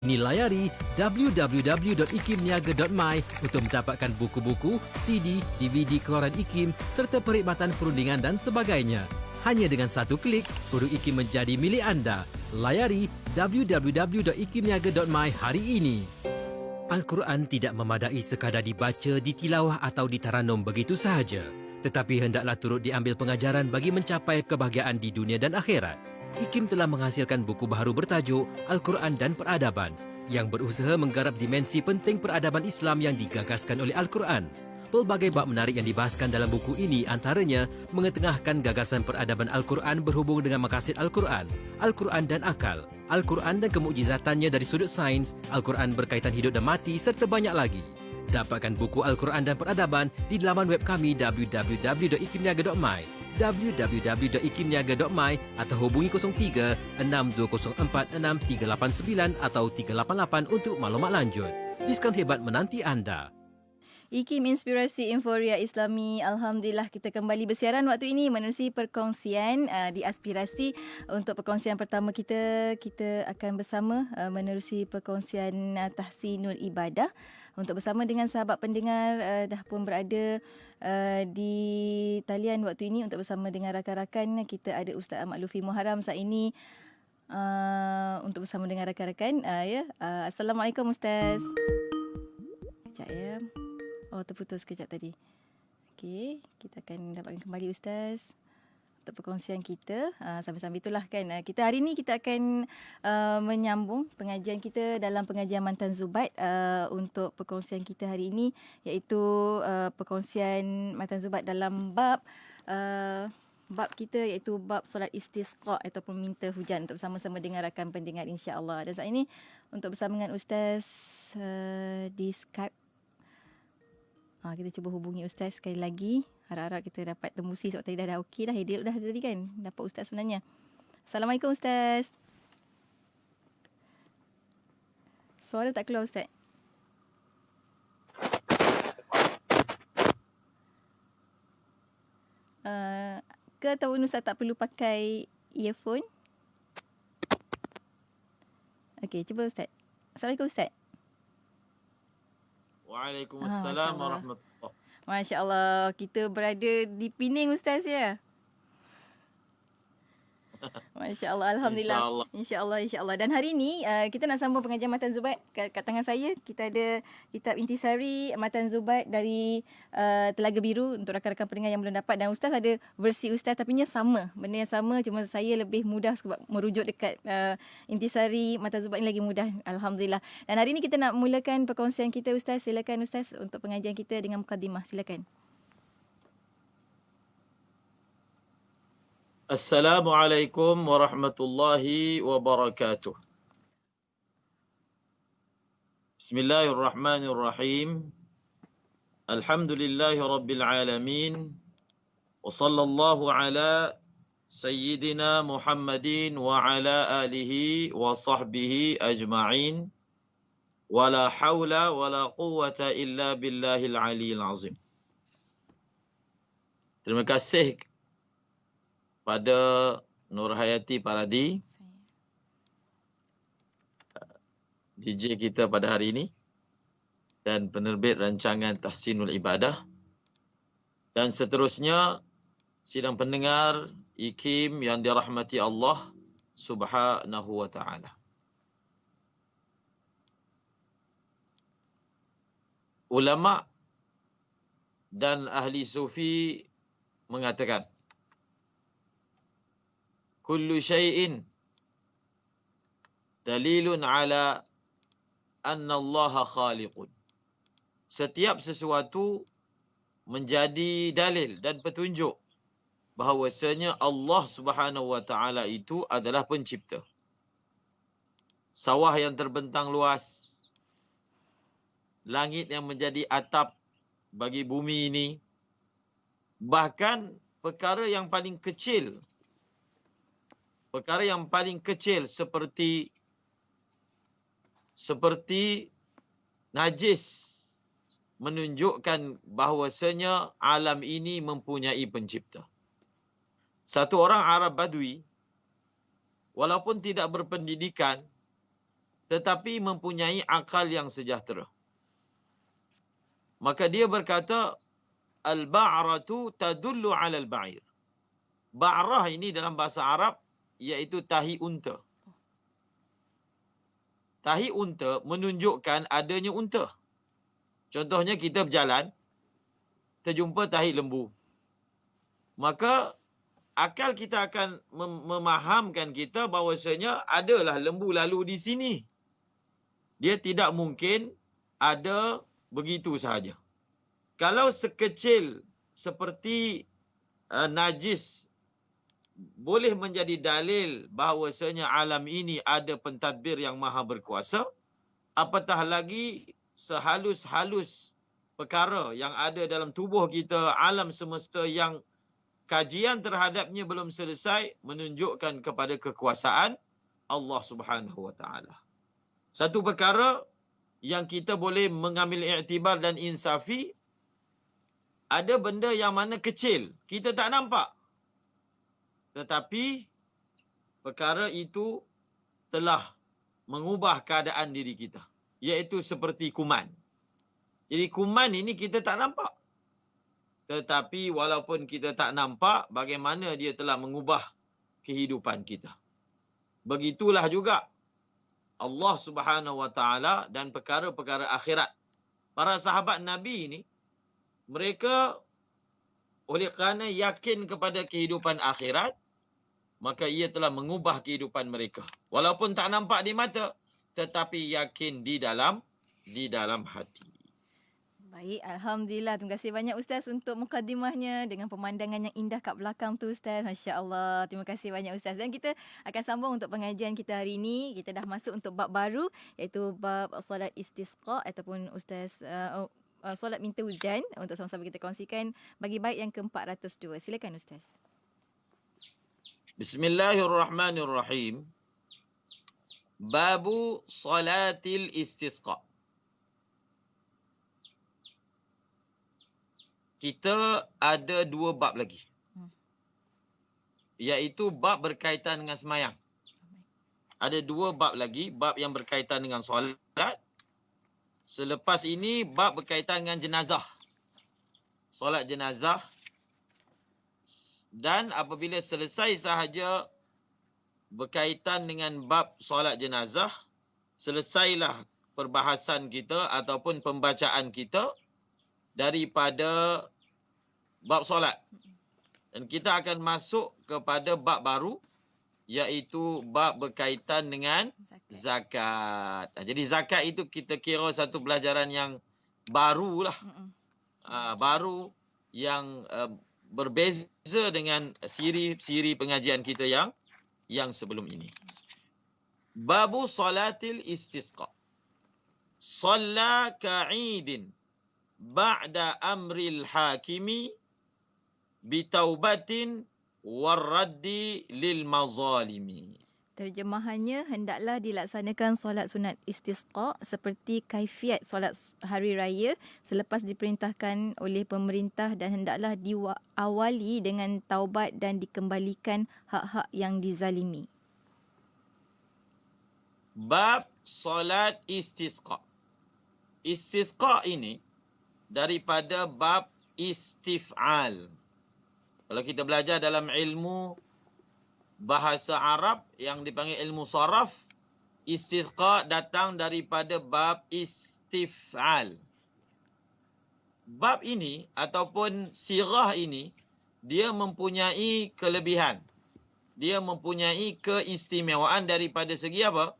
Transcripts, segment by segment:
Ini layari www.ikimniaga.my untuk mendapatkan buku-buku, CD, DVD keluaran IKIM serta perkhidmatan perundingan dan sebagainya. Hanya dengan satu klik, produk IKIM menjadi milik anda. Layari www.ikimniaga.my hari ini. Al-Quran tidak memadai sekadar dibaca, ditilawah atau ditaranum begitu sahaja. Tetapi hendaklah turut diambil pengajaran bagi mencapai kebahagiaan di dunia dan akhirat. IKIM telah menghasilkan buku baharu bertajuk Al-Quran dan Peradaban yang berusaha menggarap dimensi penting peradaban Islam yang digagaskan oleh Al-Quran. Pelbagai bab menarik yang dibahaskan dalam buku ini antaranya mengetengahkan gagasan peradaban Al-Quran berhubung dengan maqasid Al-Quran, Al-Quran dan akal, Al-Quran dan kemukjizatannya dari sudut sains, Al-Quran berkaitan hidup dan mati serta banyak lagi. Dapatkan buku Al-Quran dan Peradaban di laman web kami www.ikimniaga.my www.ikimniaga.my atau hubungi 03 6204 6389 atau 388 untuk maklumat lanjut. Diskaun hebat menanti anda. IKIM Inspirasi Inforia Islami. Alhamdulillah kita kembali bersiaran waktu ini menerusi perkongsian di Aspirasi. Untuk perkongsian pertama kita akan bersama menerusi perkongsian Tahsinul Ibadah. Untuk bersama dengan sahabat pendengar dah pun berada di talian waktu ini untuk bersama dengan rakan-rakan. Kita ada Ustaz Ahmad Lufi Muharram saat ini untuk bersama dengan rakan-rakan. Assalamualaikum Ustaz. Sekejap ya. Oh, terputus sekejap tadi. Okey, kita akan dapatkan kembali Ustaz untuk perkongsian kita. Sambil-sambil itulah kan. Kita hari ini kita akan menyambung pengajian kita dalam pengajian Mantan Zubat untuk perkongsian kita hari ini iaitu perkongsian Mantan Zubat dalam bab kita iaitu bab solat istisqa ataupun minta hujan untuk bersama-sama dengan rakan pendengar insya-Allah. Dan saat ini untuk bersama dengan Ustaz di Skype. Kita cuba hubungi Ustaz sekali lagi. Harap-harap kita dapat tembusi sebab tadi dah okey dah. Dia dah tadi kan. Dapat Ustaz sebenarnya. Assalamualaikum Ustaz. Suara tak keluar Ustaz. Ke ataupun Ustaz tak perlu pakai earphone? Okey, cuba Ustaz. Assalamualaikum Ustaz. Waalaikumsalam warahmatullahi. Masya Allah, kita berada di Pening Ustaz ya. Masya Allah, Alhamdulillah. InsyaAllah. Dan hari ini kita nak sambung pengajian Matan Zubat. Kat tangan saya kita ada kitab Intisari Matan Zubat dari Telaga Biru untuk rakan-rakan pendengar yang belum dapat. Dan Ustaz ada versi Ustaz tapi sama. Benda yang sama, cuma saya lebih mudah sebab merujuk dekat Intisari Matan Zubat ni lagi mudah. Alhamdulillah. Dan hari ini kita nak mulakan perkongsian kita Ustaz. Silakan Ustaz untuk pengajian kita dengan mukadimah. Silakan. Assalamualaikum warahmatullahi wabarakatuh. Bismillahirrahmanirrahim. Alhamdulillahi rabbil alamin. Wa sallallahu ala sayyidina Muhammadin wa ala alihi wa sahbihi ajma'in. Wa la hawla wa la quwwata illa billahil aliyil azim. Terima kasih pada Nur Hayati Paradi, DJ kita pada hari ini, dan penerbit rancangan Tahsinul Ibadah, dan seterusnya sidang pendengar IKIM yang dirahmati Allah Subhanahu wa ta'ala. Ulama dan ahli sufi mengatakan kullu syai'in dalilun ala anna Allah khaliqun. Setiap sesuatu menjadi dalil dan petunjuk bahawasanya Allah Subhanahu wa taala itu adalah pencipta. Sawah yang terbentang luas, langit yang menjadi atap bagi bumi ini, bahkan perkara yang paling kecil seperti najis menunjukkan bahawasanya alam ini mempunyai pencipta. Satu orang Arab Badui, walaupun tidak berpendidikan, tetapi mempunyai akal yang sejahtera. Maka dia berkata, al-ba'ratu tadullu 'ala al-ba'ir. Ba'rah ini dalam bahasa Arab iaitu tahi unta. Tahi unta menunjukkan adanya unta. Contohnya kita berjalan, terjumpa tahi lembu. Maka akal kita akan memahamkan kita bahawasanya adalah lembu lalu di sini. Dia tidak mungkin ada begitu sahaja. Kalau sekecil seperti najis boleh menjadi dalil bahawasanya alam ini ada pentadbir yang maha berkuasa, apatah lagi sehalus-halus perkara yang ada dalam tubuh kita, alam semesta yang kajian terhadapnya belum selesai, menunjukkan kepada kekuasaan Allah Subhanahu wa taala. Satu perkara yang kita boleh mengambil iktibar dan insafi, ada benda yang mana kecil, kita tak nampak. Tetapi perkara itu telah mengubah keadaan diri kita, iaitu seperti kuman. Jadi kuman ini kita tak nampak. Tetapi walaupun kita tak nampak, bagaimana dia telah mengubah kehidupan kita. Begitulah juga Allah Subhanahu wa taala dan perkara-perkara akhirat. Para sahabat Nabi ini, mereka oleh kerana yakin kepada kehidupan akhirat, maka ia telah mengubah kehidupan mereka. Walaupun tak nampak di mata, tetapi yakin di dalam hati. Baik, Alhamdulillah. Terima kasih banyak Ustaz untuk mukadimahnya dengan pemandangan yang indah kat belakang tu Ustaz. Masya Allah. Terima kasih banyak Ustaz. Dan kita akan sambung untuk pengajian kita hari ini. Kita dah masuk untuk bab baru, iaitu bab solat istisqa ataupun Ustaz solat minta hujan. Untuk sama-sama kita kongsikan bagi bait yang ke-402. Silakan Ustaz. Bismillahirrahmanirrahim. Babu salatil istisqa. Kita ada dua bab lagi. Iaitu bab berkaitan dengan semayang. Ada dua bab lagi. Bab yang berkaitan dengan solat. Selepas ini, bab berkaitan dengan jenazah. Solat jenazah. Dan apabila selesai sahaja berkaitan dengan bab solat jenazah, selesailah perbahasan kita ataupun pembacaan kita daripada bab solat. Dan kita akan masuk kepada bab baru, iaitu bab berkaitan dengan zakat. Jadi zakat itu kita kira satu pelajaran yang barulah. Baru yang berbeza dengan siri-siri pengajian kita yang sebelum ini. Babu salatil istisqa. Shalla ka'idin ba'da amril hakimi bitaubatin warraddi lil mazalimi. Terjemahannya, hendaklah dilaksanakan solat sunat istisqa seperti kaifiat solat hari raya selepas diperintahkan oleh pemerintah, dan hendaklah diawali dengan taubat dan dikembalikan hak-hak yang dizalimi. Bab solat istisqa. Istisqa ini daripada bab istif'al. Kalau kita belajar dalam ilmu bahasa Arab yang dipanggil ilmu saraf, istisqa datang daripada bab istif'al. Bab ini ataupun sirah ini, dia mempunyai kelebihan. Dia mempunyai keistimewaan daripada segi apa?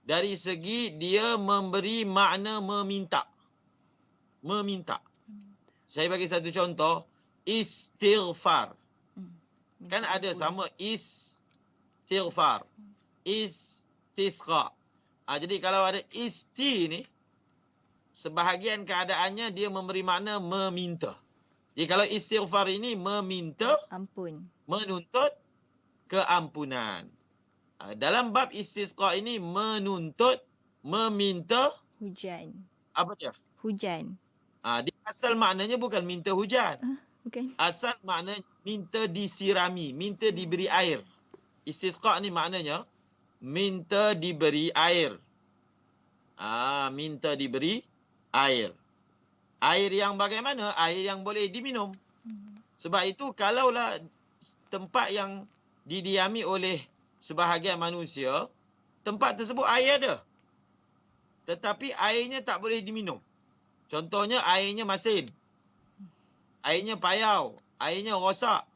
Dari segi dia memberi makna meminta. Meminta. Saya bagi satu contoh. Istighfar. Kan ada sama istighfar. Istisqa. Jadi kalau ada isti ni, sebahagian keadaannya dia memberi makna meminta. Jadi kalau istighfar ini meminta, ampun, menuntut keampunan. Dalam bab istisqa ini menuntut, meminta hujan. Apa dia? Hujan. Dia asal maknanya bukan minta hujan. Bukan. Asal maknanya minta disirami, minta diberi air. Istisqa ni maknanya minta diberi air. minta diberi air. Air yang bagaimana? Air yang boleh diminum. Sebab itu kalaulah tempat yang didiami oleh sebahagian manusia, tempat tersebut air ada. Tetapi airnya tak boleh diminum. Contohnya airnya masin. Airnya payau. Airnya rosak.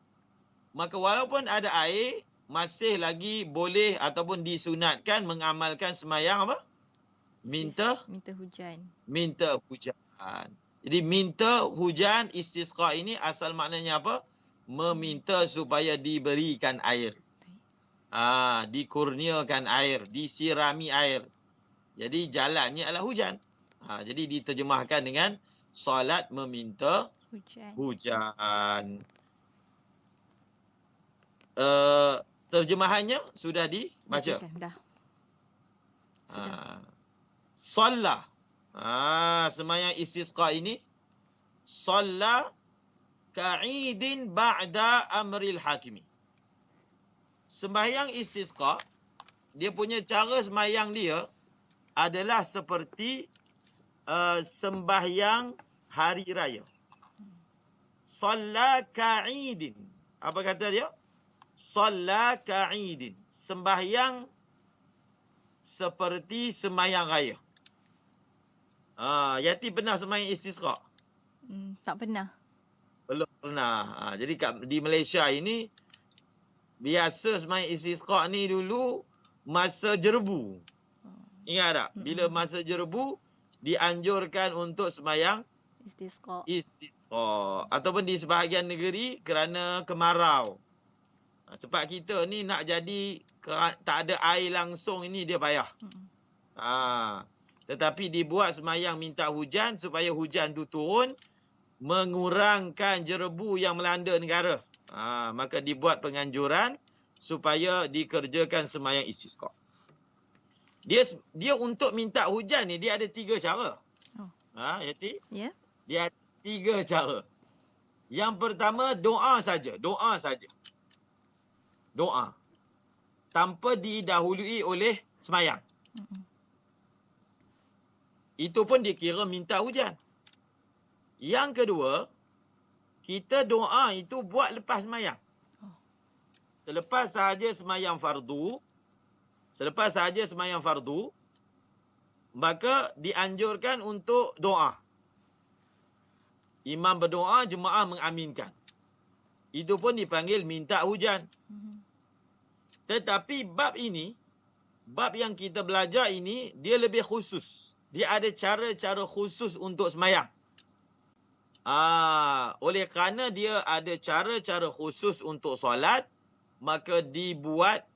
Maka walaupun ada air, masih lagi boleh ataupun disunatkan mengamalkan sembahyang apa? Minta hujan. Minta hujan. Jadi minta hujan istisqa ini asal maknanya apa? Meminta supaya diberikan air. Dikurniakan air, disirami air. Jadi jalannya adalah hujan. Jadi diterjemahkan dengan solat meminta hujan. Terjemahannya sudah dibaca. Dah. Solat. Sembahyang istisqa ini solat ka'idin ba'da amril hakimi. Sembahyang istisqa, dia punya cara sembahyang dia adalah seperti sembahyang hari raya. Solat ka'idin. Apa kata dia? Solat ka'idin. Sembahyang seperti sembahyang raya. Yati pernah sembahyang istisqa? Tak pernah. Belum pernah. Jadi di Malaysia ini, biasa sembahyang istisqa ni dulu masa jerebu. Ingat tak? Bila masa jerebu, dianjurkan untuk sembahyang istisqa. Ataupun di sebahagian negeri kerana kemarau. Sebab kita ni nak jadi tak ada air langsung ini dia payah. Tetapi dibuat sembahyang minta hujan supaya hujan tu turun mengurangkan jerebu yang melanda negara. Maka dibuat penganjuran supaya dikerjakan sembahyang istisqa. Dia untuk minta hujan ni dia ada 3 cara. Yati? Ya. Dia ada 3 cara. Yang pertama doa saja. Doa. Tanpa didahului oleh sembahyang. Itu pun dikira minta hujan. Yang kedua, kita doa itu buat lepas sembahyang. Selepas sahaja sembahyang fardu, maka dianjurkan untuk doa. Imam berdoa, jemaah mengaminkan. Itu pun dipanggil minta hujan. Tetapi bab yang kita belajar ini, dia lebih khusus. Dia ada cara-cara khusus untuk sembahyang. Oleh kerana dia ada cara-cara khusus untuk solat, maka dibuat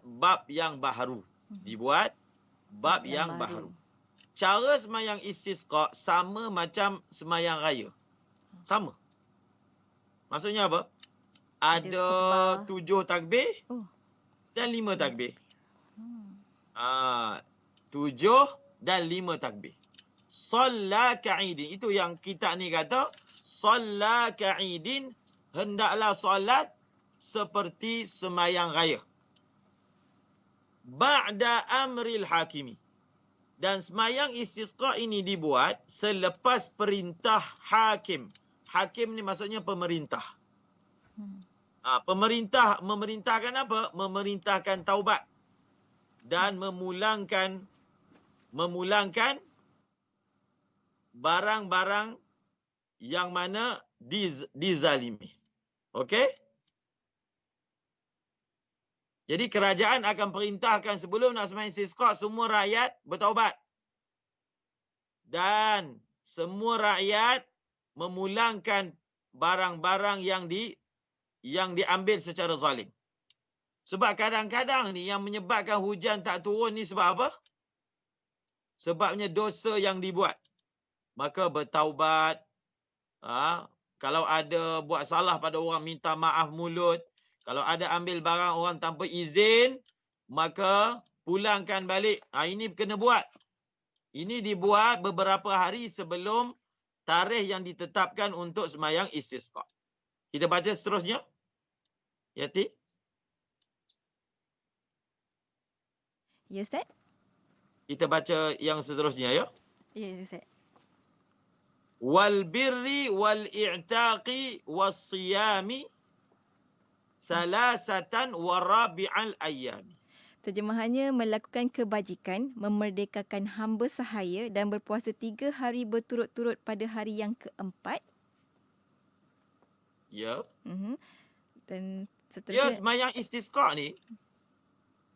bab yang baharu. Cara sembahyang istisqa sama macam sembahyang raya. Sama. Maksudnya apa? Ada 7 takbir dan 5 takbir. 7 dan 5 takbir. Solat ka'idin. Itu yang kita ni kata. Solat ka'idin. Hendaklah solat seperti sembahyang raya. Ba'da amril hakimi. Dan sembahyang istisqa ini dibuat selepas perintah hakim. Hakim ni maksudnya pemerintah. Pemerintah memerintahkan apa? Memerintahkan taubat. Dan memulangkan barang-barang yang mana dizalimi. Okey? Jadi kerajaan akan perintahkan sebelum nak sembahyang istisqa semua rakyat bertaubat. Dan semua rakyat memulangkan barang-barang yang diambil secara zalim. Sebab kadang-kadang ni yang menyebabkan hujan tak turun ni sebab apa? Sebabnya dosa yang dibuat. Maka bertaubat. Kalau ada buat salah pada orang, minta maaf mulut. Kalau ada ambil barang orang tanpa izin, maka pulangkan balik. Ini kena buat. Ini dibuat beberapa hari sebelum tarikh yang ditetapkan untuk sembahyang istisqa. Kita baca seterusnya. Yati? Ya, Ustaz? Kita baca yang seterusnya ya. Ya, Ustaz. Wal birri wal i'taqi was siyami salasatan wa rabi'al ayyami. Terjemahannya, melakukan kebajikan, memerdekakan hamba sahaya dan berpuasa 3 hari berturut-turut pada hari yang keempat. Ya. Dan Ya, seterusnya, semayang istisqa ni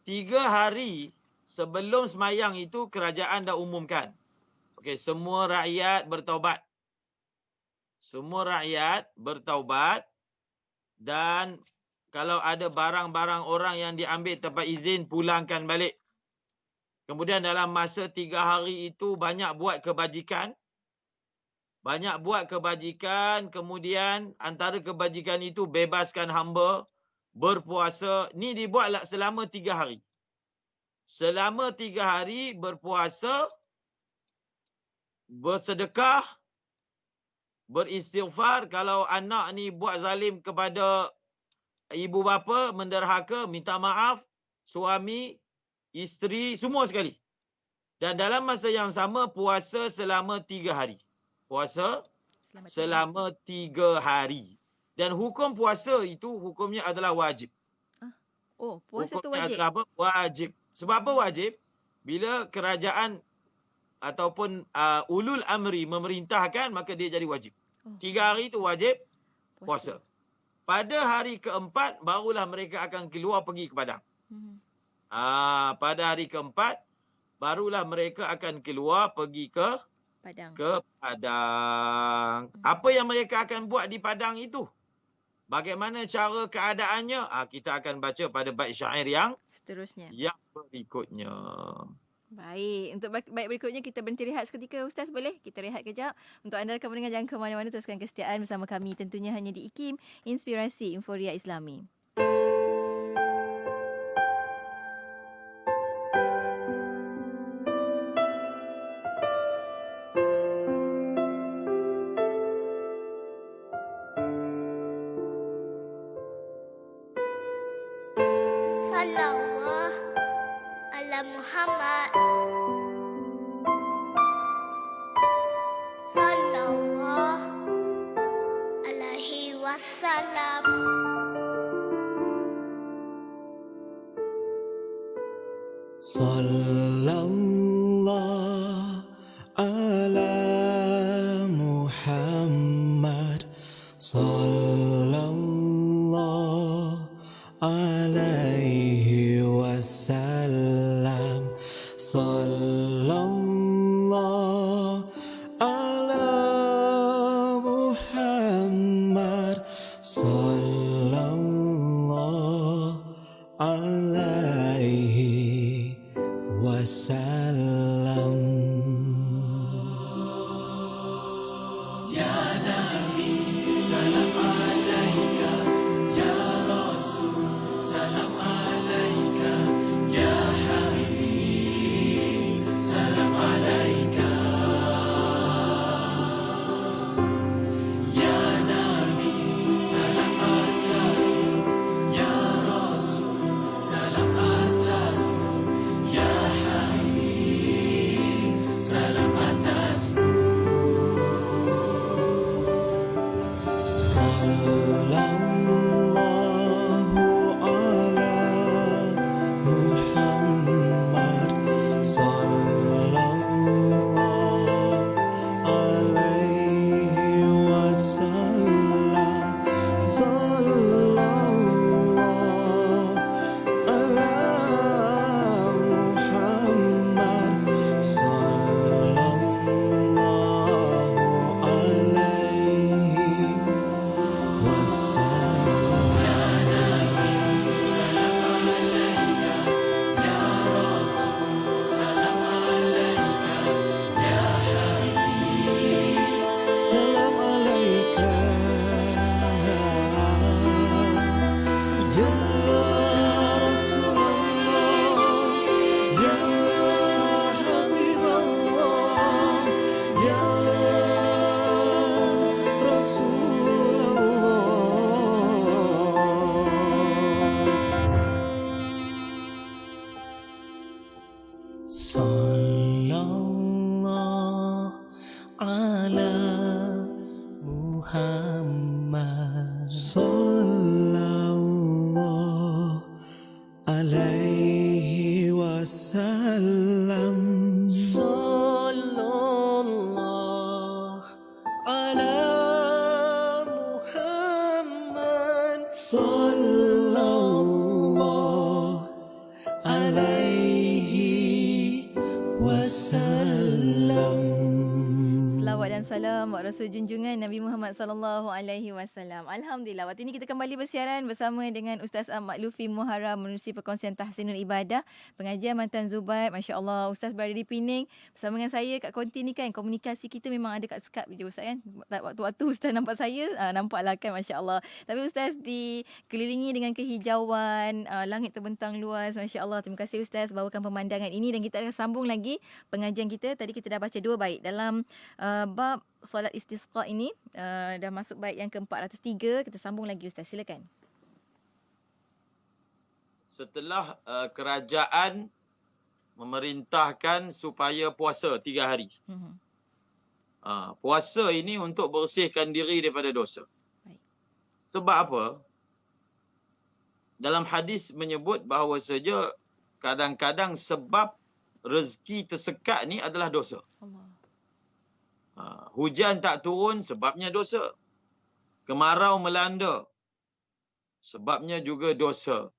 3 hari sebelum semayang itu kerajaan dah umumkan. Okey, semua rakyat bertaubat. Semua rakyat bertaubat dan kalau ada barang-barang orang yang diambil tanpa izin, pulangkan balik. Kemudian dalam masa 3 hari itu banyak buat kebajikan. Banyak buat kebajikan, kemudian antara kebajikan itu bebaskan hamba, berpuasa. Ni dibuatlah selama 3 hari. Selama 3 hari berpuasa, bersedekah, beristighfar. Kalau anak ni buat zalim kepada ibu bapa, menderhaka, minta maaf, suami, isteri, semua sekali. Dan dalam masa yang sama, puasa selama 3 hari. Puasa selama 3 hari. Dan hukum puasa itu, hukumnya adalah wajib. oh, puasa tu Hukumnya wajib. adalah apa? Wajib. Sebab apa wajib? Bila kerajaan ataupun ulul amri memerintahkan, maka dia jadi wajib. 3 hari itu wajib puasa. Pada hari keempat, barulah mereka akan keluar pergi ke padang. Pada hari keempat, barulah mereka akan keluar pergi ke padang. Apa yang mereka akan buat di padang itu? Bagaimana cara keadaannya? Kita akan baca pada bait syair yang Seterusnya. yang berikutnya. Baik, untuk baik berikutnya kita berhenti rehat seketika, Ustaz, boleh? Kita rehat kejap. Untuk anda rakan pendengar, jangan ke mana-mana, teruskan kesetiaan bersama kami tentunya hanya di IKIM, Inspirasi Inforia Islami. Salawat ala Muhammad. Salawat alaihi wasallam. Sallallahu ala Muhammad. Sallallahu alaihi wasallam. Sallallahu ala Muhammad. Sallallahu alaihi wasallam. wasallam. Selawat dan salam buat Rasul junjungan Nabi Muhammad sallallahu alaihi wasallam. Alhamdulillah, waktu ini kita kembali bersiaran bersama dengan Ustaz Ahmad Lufi Muharram menerusi perkongsian Tahsinul Ibadah, pengajian Mantan Zubair. Masya-Allah, Ustaz berada di Pening bersama dengan saya kat konti ni kan. Komunikasi kita memang ada kat Skype je Ustaz kan. Waktu-waktu Ustaz nampak saya, nampaklah kan, masya-Allah. Tapi Ustaz dikelilingi dengan kehijauan, langit terbentang luas. Masya-Allah. Terima kasih Ustaz bawakan pemandangan ini dan kita akan sambung lagi pengajian kita. Tadi kita dah baca 2 bait dalam bab solat istisqa ini, dah masuk bait yang ke-403. Kita sambung lagi Ustaz, silakan. Setelah kerajaan memerintahkan supaya puasa 3 hari. Puasa ini untuk bersihkan diri daripada dosa. Baik. Sebab apa? Dalam hadis menyebut bahawa saja kadang-kadang sebab rezeki tersekat ni adalah dosa. Allah. Hujan tak turun sebabnya dosa. Kemarau melanda sebabnya juga dosa.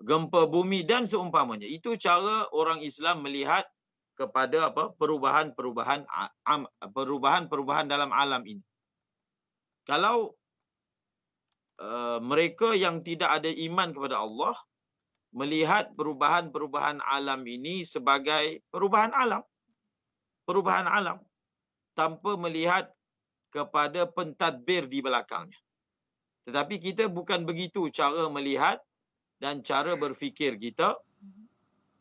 Gempa bumi dan seumpamanya. Itu cara orang Islam melihat kepada perubahan-perubahan dalam alam ini. Kalau mereka yang tidak ada iman kepada Allah melihat perubahan-perubahan alam ini sebagai perubahan alam tanpa melihat kepada pentadbir di belakangnya. Tetapi kita bukan begitu cara melihat dan cara berfikir kita.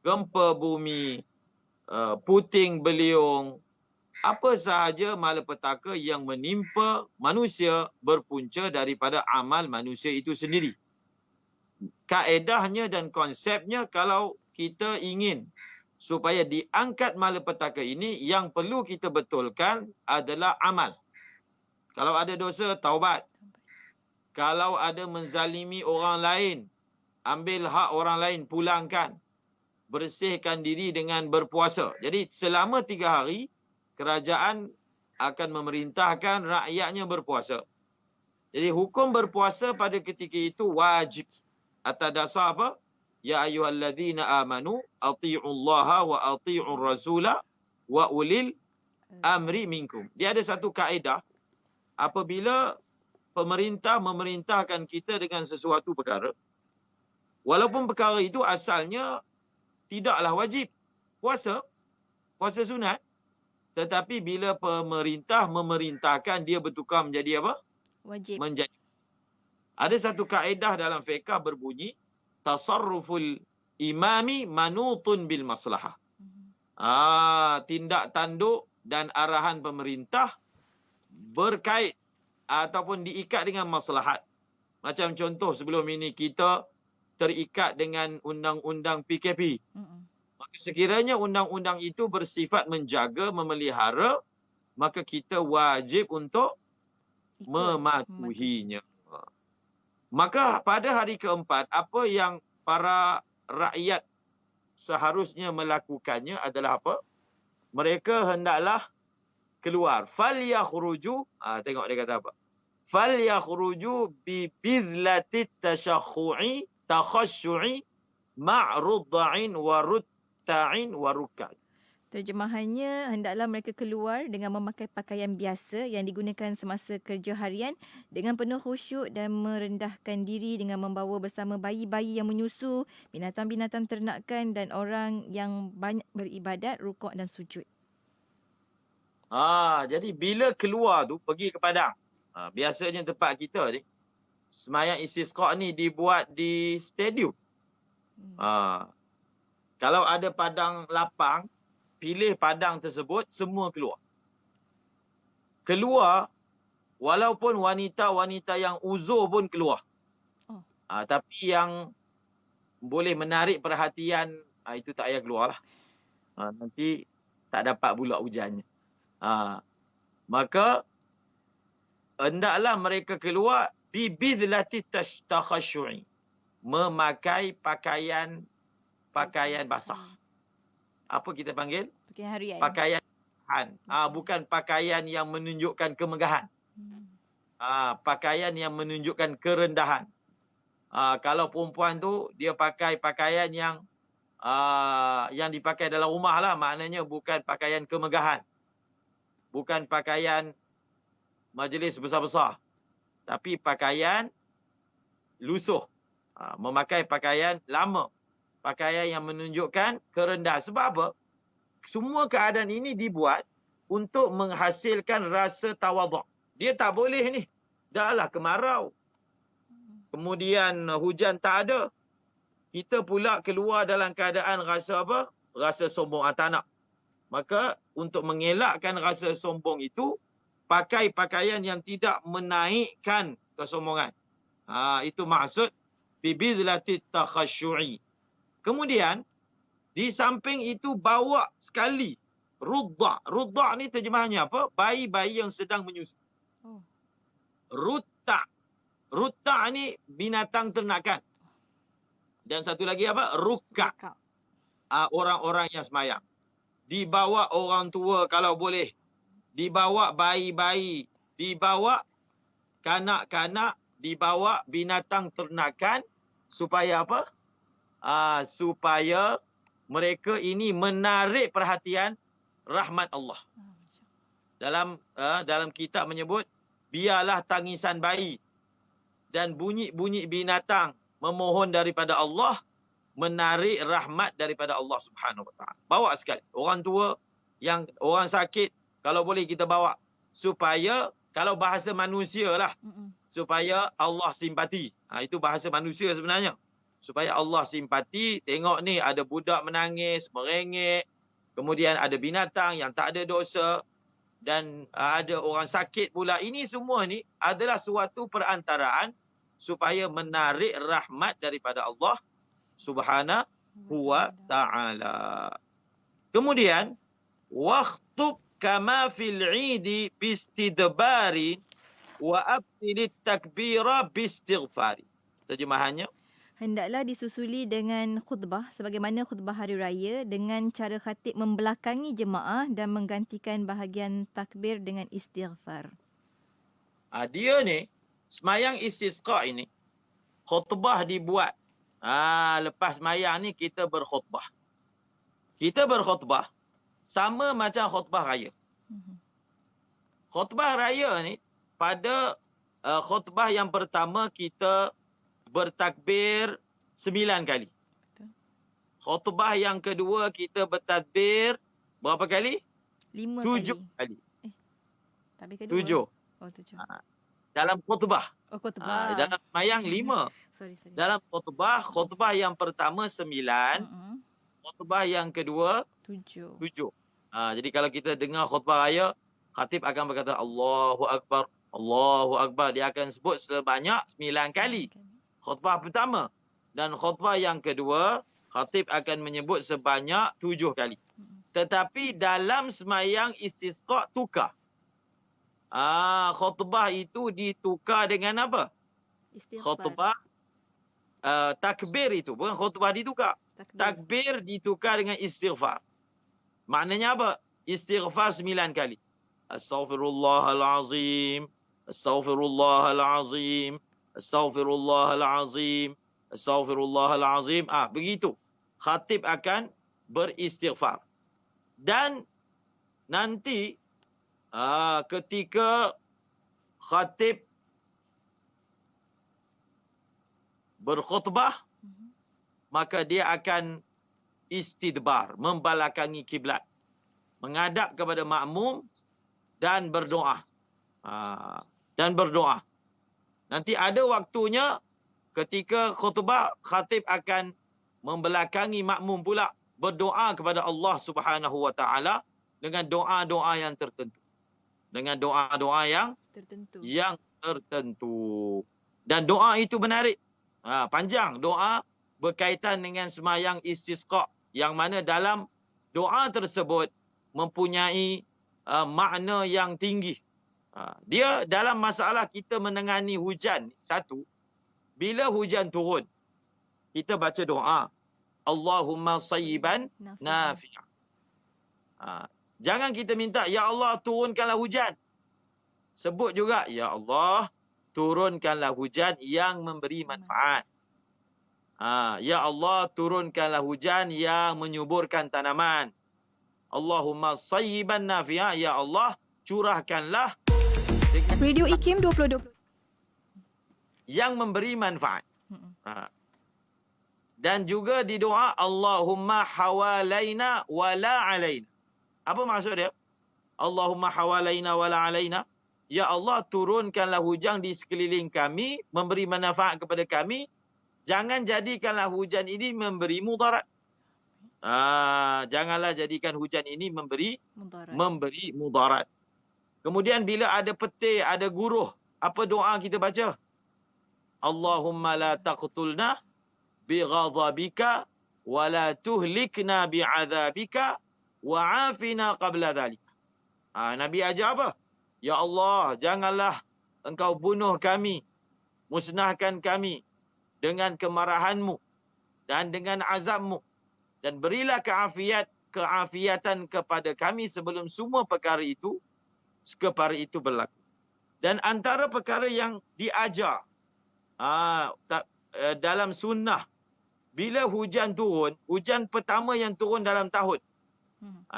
Gempa bumi, puting beliung, apa sahaja malapetaka yang menimpa manusia berpunca daripada amal manusia itu sendiri. Kaedahnya dan konsepnya, kalau kita ingin supaya diangkat malapetaka ini, yang perlu kita betulkan adalah amal. Kalau ada dosa, taubat. Kalau ada menzalimi orang lain, ambil hak orang lain, pulangkan. Bersihkan diri dengan berpuasa. Jadi selama 3 hari, kerajaan akan memerintahkan rakyatnya berpuasa. Jadi hukum berpuasa pada ketika itu wajib. Atas dasar apa? Ya ayyuhalladzina amanu atii'ullaha wa atii'ur rasula wa ulil amri minkum. Dia ada satu kaedah, apabila pemerintah memerintahkan kita dengan sesuatu perkara, walaupun perkara itu asalnya tidaklah wajib puasa sunat, tetapi bila pemerintah memerintahkan, dia bertukar menjadi apa? Wajib. Ada satu kaedah dalam fiqh berbunyi tasarruful imami manutun bil maslahah. Tindak tanduk dan arahan pemerintah berkait ataupun diikat dengan maslahat. Macam contoh sebelum ini kita terikat dengan undang-undang PKP. Maka sekiranya undang-undang itu bersifat menjaga, memelihara, maka kita wajib untuk mematuhinya. Maka pada hari keempat, apa yang para rakyat seharusnya melakukannya adalah apa? Mereka hendaklah keluar. Falyakhruju, tengok dia kata apa? Falyakhruju bi bidlatit takhashu'i ma'rudda'in wa rutta'in wa ruk'an. Terjemahannya, hendaklah mereka keluar dengan memakai pakaian biasa yang digunakan semasa kerja harian dengan penuh khusyuk dan merendahkan diri dengan membawa bersama bayi-bayi yang menyusu, binatang-binatang ternakan dan orang yang banyak beribadat, rukuk dan sujud. Jadi bila keluar tu pergi ke padang. Biasanya tempat kita ni, semayang istisqa ni dibuat di stadium. Kalau ada padang lapang, pilih padang tersebut, semua keluar. Keluar, walaupun wanita-wanita yang uzur pun keluar. Tapi yang boleh menarik perhatian, itu tak payah keluar lah. Nanti tak dapat pula hujannya. Maka, hendaklah mereka keluar, bibidlati takhashu'i. Memakai pakaian basah. Apa kita panggil? Pakaian harian. Pakaian bukan pakaian yang menunjukkan kemegahan. Pakaian yang menunjukkan kerendahan. Kalau perempuan tu dia pakai pakaian yang yang dipakai dalam rumah lah, maknanya bukan pakaian kemegahan, bukan pakaian majlis besar-besar, tapi pakaian lusuh, memakai pakaian lama, pakaian yang menunjukkan kerendahan. Sebab apa? Semua keadaan ini dibuat untuk menghasilkan rasa tawaduk. Dia tak boleh ni, dah lah kemarau, kemudian hujan tak ada, kita pula keluar dalam keadaan rasa apa? Rasa sombong, tak nak. Maka untuk mengelakkan rasa sombong itu, pakai pakaian yang tidak menaikkan kesombongan. Itu maksud bibidlati takhasyu'i. Kemudian di samping itu bawa sekali rudda'. Rudda' ni terjemahannya apa? Bayi-bayi yang sedang menyusu. Rutta'. Rutta' ni binatang ternakan. Dan satu lagi apa? Rukka'. Orang-orang yang semayang. Dibawa orang tua kalau boleh. Dibawa bayi-bayi. Dibawa kanak-kanak. Dibawa binatang ternakan. Supaya apa? Supaya mereka ini menarik perhatian rahmat Allah. Dalam kitab menyebut, biarlah tangisan bayi dan bunyi-bunyi binatang memohon daripada Allah, menarik rahmat daripada Allah Subhanahu Wa Taala. Bawa sekali. Orang tua, orang sakit, kalau boleh kita bawa. Supaya, kalau bahasa manusia lah, supaya Allah simpati. Itu bahasa manusia sebenarnya. Supaya Allah simpati, tengok ni ada budak menangis, merengek, kemudian ada binatang yang tak ada dosa, dan ada orang sakit pula. Ini semua ni adalah suatu perantaraan supaya menarik rahmat daripada Allah Subhanahu wa Ta'ala. Kemudian, wakhtub kama fil 'idi bistidbari wa abtilit takbira bistighfari. Terjemahannya, hendaklah disusuli dengan khutbah sebagaimana khutbah hari raya dengan cara khatib membelakangi jemaah dan menggantikan bahagian takbir dengan istighfar. Dia ni, semayang istisqa ini, khutbah dibuat. Lepas semayang ni kita berkhutbah. Kita berkhutbah sama macam khutbah raya. Khutbah raya ni, pada khutbah yang pertama kita bertakbir 9 kali. Khutbah yang kedua kita bertakbir berapa kali? 5 7 kali. kali. Takbir kedua. 7. Oh, 7. Dalam khutbah. Khutbah. Dalam semayang 5. Sorry. Dalam khutbah yang pertama 9. Khutbah yang kedua 7. 7. Jadi kalau kita dengar khutbah raya, khatib akan berkata Allahu Akbar, Allahu Akbar. Dia akan sebut sebanyak 9 kali. Khutbah pertama. Dan khutbah yang kedua, khatib akan menyebut sebanyak 7 kali. Tetapi dalam semayang istisqa tukar. Khutbah itu ditukar dengan apa? Istighfar. Khutbah takbir itu. Bukan khutbah ditukar. Takbir ditukar dengan istighfar. Maknanya apa? Istighfar 9 kali. Astaghfirullahalazim. Astaghfirullahalazim. Astaghfirullahalazim. Astaghfirullahalazim. Begitu. Khatib akan beristighfar. Dan nanti ketika khatib berkhutbah, maka dia akan istidbar, membelakangi kiblat, menghadap kepada makmum dan berdoa. Nanti ada waktunya ketika khutbah, khatib akan membelakangi makmum pula, berdoa kepada Allah Subhanahu Wa Taala dengan doa-doa yang tertentu. Dengan doa-doa yang tertentu. Dan doa itu menarik. Panjang doa berkaitan dengan semayang istisqa, yang mana dalam doa tersebut mempunyai makna yang tinggi. Dia dalam masalah kita menangani hujan, satu, bila hujan turun, kita baca doa, Allahumma sayyiban nafi'an. Jangan kita minta, Ya Allah turunkanlah hujan. Sebut juga, Ya Allah turunkanlah hujan yang memberi manfaat. Ya Allah, turunkanlah hujan yang menyuburkan tanaman. Allahumma sayyiban nafi'a. Ya Allah, curahkanlah Radio IKIM 2020. yang memberi manfaat. Mm-mm. Dan juga di doa, Allahumma hawalaina wala alaina. Apa maksud dia? Allahumma hawalaina wala alaina. Ya Allah, turunkanlah hujan di sekeliling kami, memberi manfaat kepada kami. Jangan jadikanlah hujan ini memberi mudarat. Janganlah jadikan hujan ini memberi mudarat. Kemudian bila ada petir, ada guruh, apa doa kita baca? Allahumma la taqtulna bighadabika wa la tuhlikna bi'adzabika wa afina qabla dhalik. Nabi ajar apa? Ya Allah, janganlah engkau bunuh kami, musnahkan kami dengan kemarahanmu dan dengan azabmu, dan berilah keafiatan kepada kami sebelum semua perkara itu berlaku. Dan antara perkara yang diajar dalam sunnah, bila hujan turun, hujan pertama yang turun dalam tahun,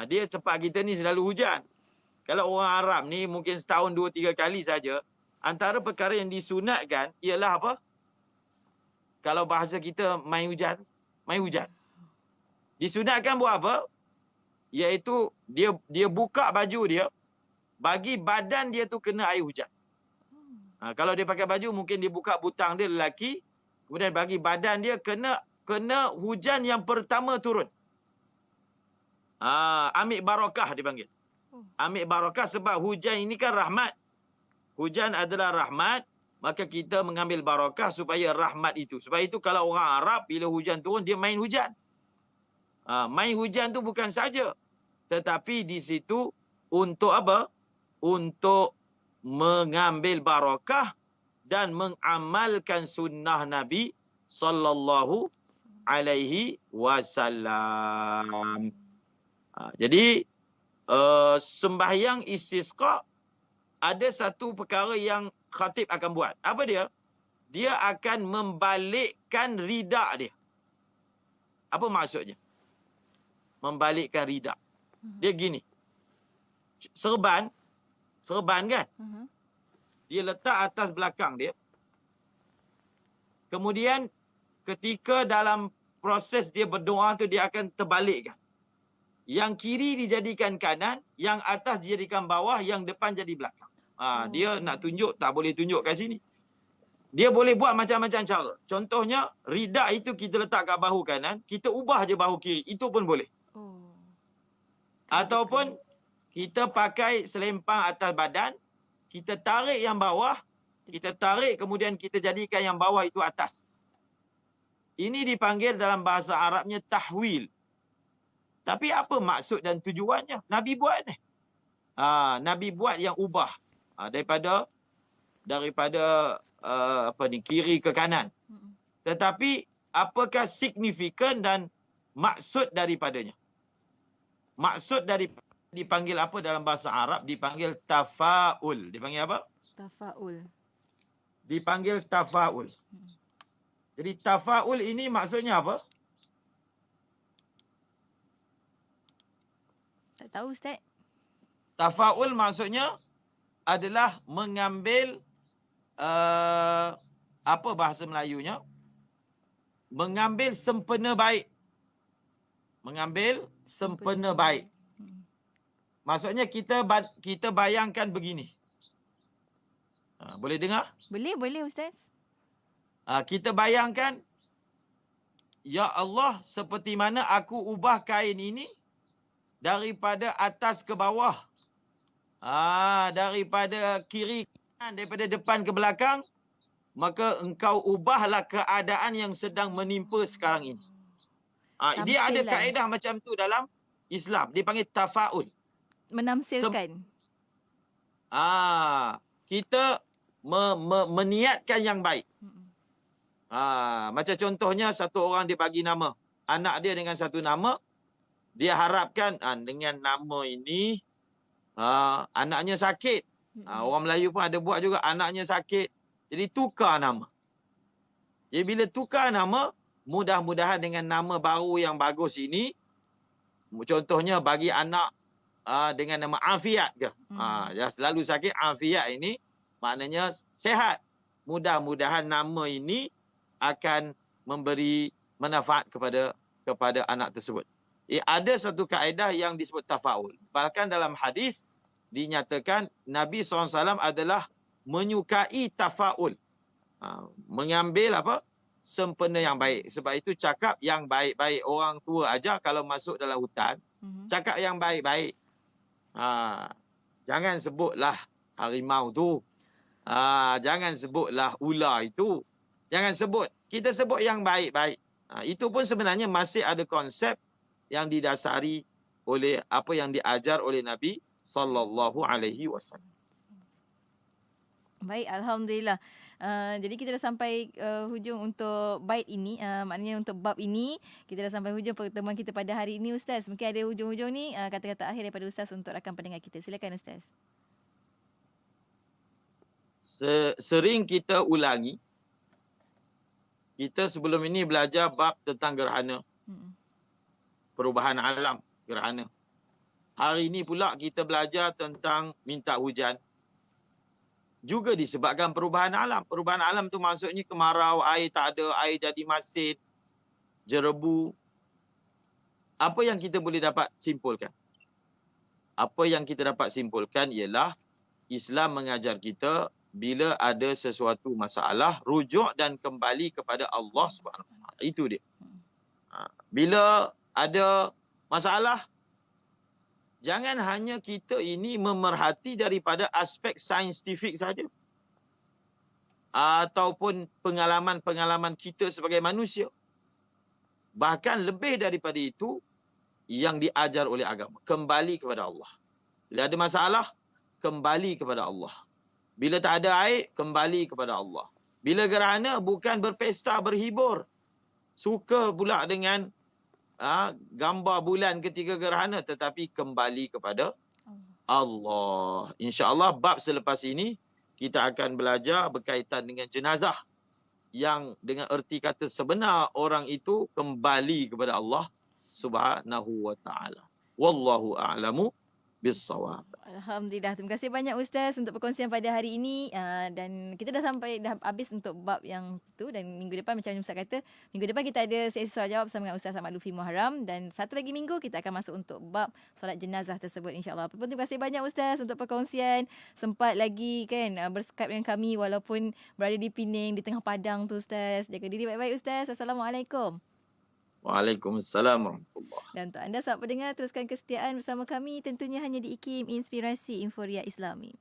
dia tempat kita ni selalu hujan. Kalau orang Arab ni mungkin setahun 2-3 kali saja. Antara perkara yang disunatkan ialah apa? Kalau bahasa kita main hujan. Disunatkan buat apa? Iaitu dia buka baju dia, bagi badan dia tu kena air hujan. Kalau dia pakai baju mungkin dia buka butang dia lelaki, kemudian bagi badan dia kena hujan yang pertama turun. Ambil barakah dipanggil. Ambil barakah sebab hujan ini kan rahmat. Hujan adalah rahmat. Maka kita mengambil barakah supaya rahmat itu. Sebab itu kalau orang Arab bila hujan turun, dia main hujan. Main hujan tu bukan saja. Tetapi di situ untuk apa? Untuk mengambil barakah dan mengamalkan sunnah Nabi sallallahu alaihi wasallam. Jadi sembahyang istisqa ada satu perkara yang khatib akan buat. Apa dia? Dia akan membalikkan rida dia. Apa maksudnya? Membalikkan rida. Dia gini. Serban kan? Dia letak atas belakang dia. Kemudian ketika dalam proses dia berdoa tu dia akan terbalikkan. Yang kiri dijadikan kanan, yang atas dijadikan bawah, yang depan jadi belakang. Dia nak tunjuk, tak boleh tunjuk kat sini. Dia boleh buat macam-macam cara. Contohnya, rida itu kita letak kat bahu kanan, kita ubah je bahu kiri. Itu pun boleh. Ataupun kita pakai selempang atas badan, kita tarik yang bawah, kita tarik kemudian kita jadikan yang bawah itu atas. Ini dipanggil dalam bahasa Arabnya tahwil. Tapi apa maksud dan tujuannya? Nabi buat ni. Nabi buat yang ubah. Daripada kiri ke kanan. Tetapi apakah signifikan dan maksud daripadanya? Maksud dipanggil apa dalam bahasa Arab? Dipanggil tafaul. Dipanggil apa? Tafaul. Dipanggil tafaul. Jadi tafaul ini maksudnya apa? Tak tahu Ustaz. Tafaul maksudnya adalah mengambil apa bahasa Melayunya? Mengambil sempena baik. Mengambil sempena baik. Maksudnya kita bayangkan begini. Boleh dengar? Boleh Ustaz. Kita bayangkan, ya Allah, seperti mana aku ubah kain ini daripada atas ke bawah. Daripada kiri ke kanan, daripada depan ke belakang, maka engkau ubahlah keadaan yang sedang menimpa sekarang ini. Dia ada kaedah macam tu dalam Islam. Dipanggil tafaul. Menamsilkan. Kita meniatkan yang baik. Macam contohnya satu orang dia bagi nama anak dia dengan satu nama, dia harapkan dengan nama ini anaknya sakit. Orang Melayu pun ada buat juga, anaknya sakit. Jadi tukar nama. Jadi bila tukar nama, mudah-mudahan dengan nama baru yang bagus ini, contohnya bagi anak dengan nama Afiat ke. Yang selalu sakit Afiat ini maknanya sehat. Mudah-mudahan nama ini akan memberi manfaat kepada anak tersebut. Ada satu kaedah yang disebut tafaul. Bahkan dalam hadis dinyatakan Nabi SAW adalah menyukai tafaul. Mengambil sempena yang baik. Sebab itu cakap yang baik-baik. Orang tua aja kalau masuk dalam hutan, cakap yang baik-baik. Jangan sebutlah harimau tu. Jangan sebutlah ular itu. Jangan sebut. Kita sebut yang baik-baik. Itu pun sebenarnya masih ada konsep yang didasari oleh apa yang diajar oleh Nabi sallallahu alaihi wasallam. Baik, alhamdulillah. Jadi kita dah sampai hujung untuk bait ini, maknanya untuk bab ini kita dah sampai hujung pertemuan kita pada hari ini, Ustaz. Mungkin ada hujung-hujung ni kata-kata akhir daripada Ustaz untuk rakan pendengar kita. Silakan Ustaz. Sering kita ulangi. Kita sebelum ini belajar bab tentang gerhana. Perubahan alam, gerhana. Hari ini pula kita belajar tentang minta hujan. Juga disebabkan perubahan alam. Perubahan alam tu maksudnya kemarau, air tak ada, air jadi masin, jerebu. Apa yang kita boleh dapat simpulkan? Apa yang kita dapat simpulkan ialah Islam mengajar kita bila ada sesuatu masalah, rujuk dan kembali kepada Allah SWT. Itu dia. Bila ada masalah, jangan hanya kita ini memerhati daripada aspek saintifik saja. Ataupun pengalaman-pengalaman kita sebagai manusia. Bahkan lebih daripada itu, yang diajar oleh agama. Kembali kepada Allah. Bila ada masalah, kembali kepada Allah. Bila tak ada air, kembali kepada Allah. Bila gerhana, bukan berpesta, berhibur. Suka pula dengan gambar bulan ketika gerhana, tetapi kembali kepada Allah. InsyaAllah bab selepas ini kita akan belajar berkaitan dengan jenazah yang dengan erti kata sebenar orang itu kembali kepada Allah Subhanahu wa ta'ala. Wallahu a'lamu bis-shawab. Alhamdulillah. Terima kasih banyak Ustaz untuk perkongsian pada hari ini. Dan kita dah habis untuk bab yang itu. Dan minggu depan macam Ustaz kata, minggu depan kita ada sesi soal jawab bersama dengan Ustaz Ahmad Lutfi Muharram. Dan satu lagi minggu kita akan masuk untuk bab solat jenazah tersebut, insyaAllah. Terima kasih banyak Ustaz untuk perkongsian. Sempat lagi kan berskip dengan kami walaupun berada di Pening, di tengah padang tu Ustaz. Jaga diri baik-baik Ustaz. Assalamualaikum. Waalaikumsalam warahmatullahi. Dan untuk anda sahabat pendengar, teruskan kesetiaan bersama kami tentunya hanya di IKIM Inspirasi Inforia Islami.